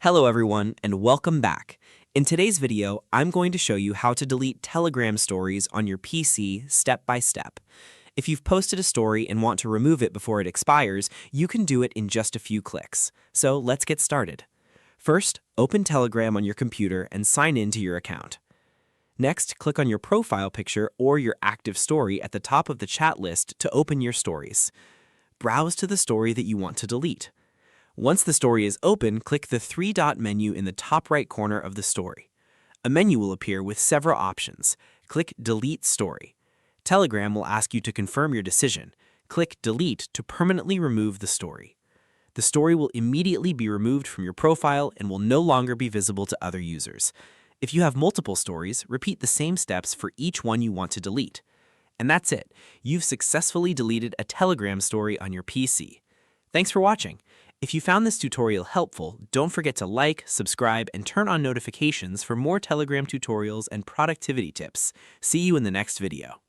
Hello everyone, and welcome back. In today's video, I'm going to show you how to delete Telegram stories on your PC step by step. If you've posted a story and want to remove it before it expires, you can do it in just a few clicks. So let's get started. First, open Telegram on your computer and sign in to your account. Next, click on your profile picture or your active story at the top of the chat list to open your stories. Browse to the story that you want to delete. Once the story is open, click the three-dot menu in the top right corner of the story. A menu will appear with several options. Click Delete Story. Telegram will ask you to confirm your decision. Click Delete to permanently remove the story. The story will immediately be removed from your profile and will no longer be visible to other users. If you have multiple stories, repeat the same steps for each one you want to delete. And that's it. You've successfully deleted a Telegram story on your PC. Thanks for watching. If you found this tutorial helpful, don't forget to like, subscribe, and turn on notifications for more Telegram tutorials and productivity tips. See you in the next video.